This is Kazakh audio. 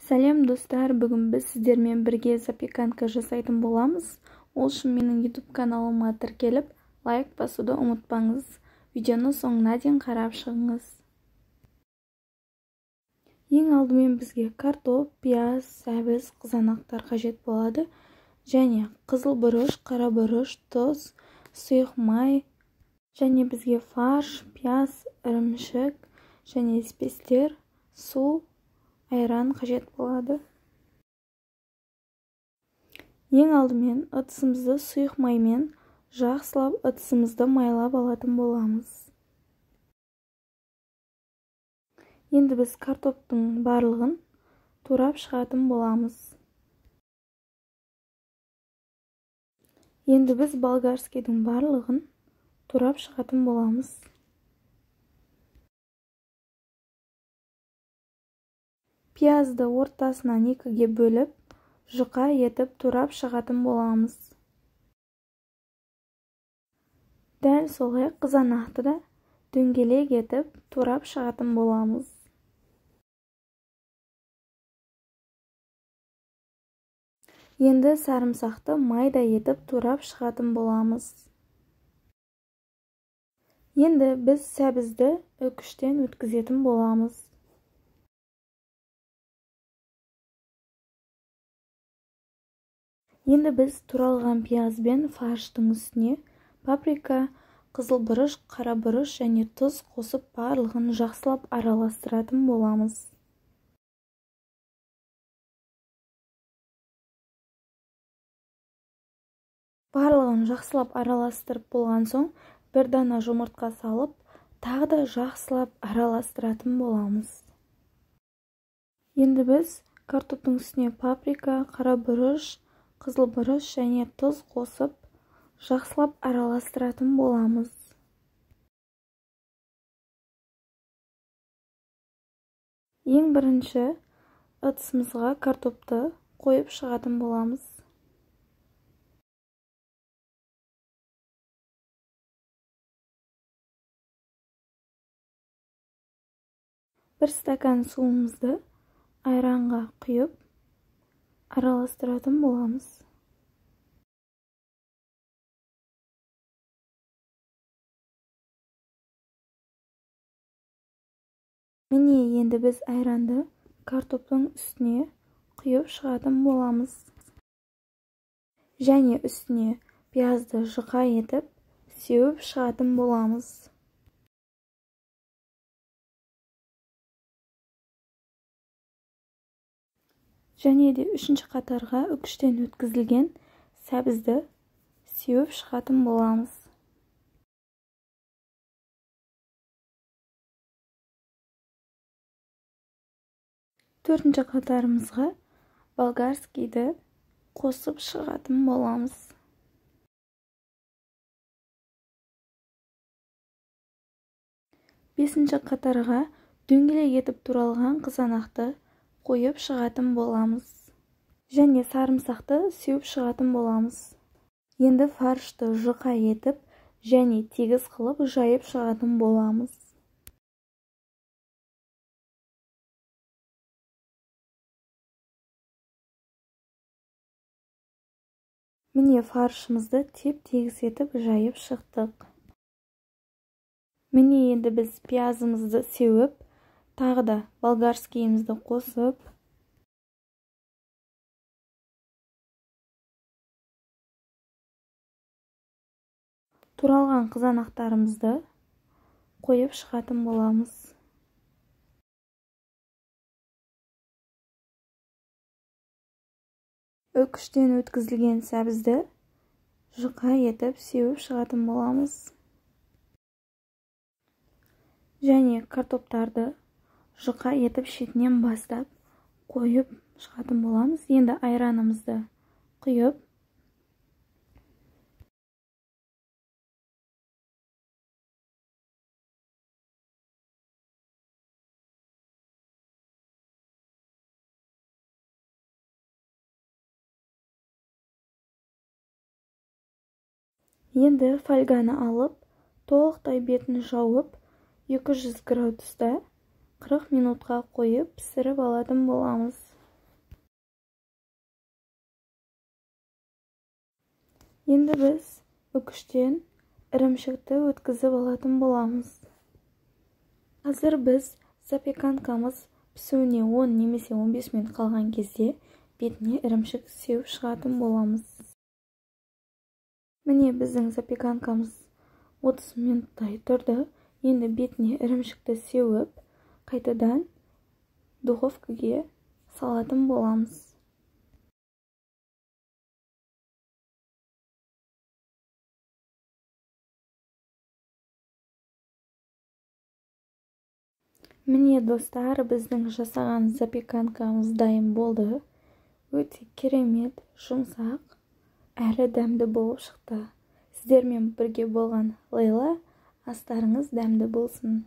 Сәлем достар, бүгін біз сіздермен бірге запеканка жасайтын боламыз. Ол үшін менің YouTube каналыма тіркеліп, лайк басуды ұмытпаңыз. Видеоны соңына дейін қарап шығыңыз. Ең алдымен бізге картоп, пияз, сәбіз, қызанақтар қажет болады. Және қызыл бұрыш, қара бұрыш, тұз, сұйық май. Және бізге фарш, пияз, ірімшік және спецтер, су, айран қажет болады. Ең алдымен ыдысымызды сұйық маймен жақсылап ыдысымызды майлап алатын боламыз. Енді біз картоптың барлығын турап шығатын боламыз. Енді біз болгарскийдің барлығын турап шығатын боламыз. Пиязды ортасынан екіге бөліп, жұқа етіп турап шығатын боламыз. Дәл солай қызанақты да дөңгелек етіп турап шығатын боламыз. Енді сарымсақты майда етіп турап шығатын боламыз. Енді біз сәбізді үкіштен өткізетін боламыз. Енді біз туралған пияз бен фарштың үстіне паприка, қызыл бұрыш, қара бұрыш және тұз қосып барлығын жақсылап араластыратын боламыз. Барлығын жақсылап араластырып болған соң, бір дана жұмыртқа салып, тағы да жақсылап араластыратын боламыз. Енді біз картоптың үстіне паприка, қара бұрыш, қызыл бұрыш және тұз қосып, жақсылап араластыратын боламыз. Ең бірінші ыдысымызға картопты қойып шығатын боламыз. Бір стакан суымызды айранға құйып, араластыратын боламыз. Міне енді біз айранды картоптың үстіне құйып шығатын боламыз. Және үстіне пиязды жұқа етіп, сеуіп шығатын боламыз. Және де үшінші қатарға үкіштен өткізілген сәбізді сеуіп шығатын боламыз. Төртінші қатарымызға болгарскийді қосып шығатын боламыз. Бесінші қатарға дөңгелек етіп туралған қызанақты қойып шығатын боламыз. Және сарымсақты сеуіп шығатын боламыз. Енді фаршты жұқа етіп және тегіс қылып жайып шығатын боламыз. Міне фаршымызды теп-тегіс етіп жайып шықтық. Міне енді біз пиязымызды сеуіп, тағы да болгарскийімізді қосып, туралған қызанақтарымызды қойып шығатын боламыз. Үкіштен өткізілген сәбізді жұқа етіп сеуіп шығатын боламыз. Және картоптарды жұқа етіп шетінен бастап қойып шығатын боламыз. Енді айранымызды құйып, енді фольганы алып, толықтай бетін жауып, 200 градуста 40 минутқа қойып пісіріп алатын боламыз. Енді біз үкіштен ірімшікті өткізіп алатын боламыз. Қазір біз запеканкамыз пісуіне 10 немесе 15 минут қалған кезде бетіне ірімшік сеуіп шығатын боламыз. Міне біздің запеканкамыз 30 минуттай тұрды. Енді бетіне ірімшікті сеуіп, қайтадан духовкаға салатын боламыз. Міне достар, біздің жасаған запеканкамыз дайын болды. Өте керемет, жұмсақ, әрі дәмді болып шықты. Сіздермен бірге болған Лейла, астарыңыз дәмді болсын.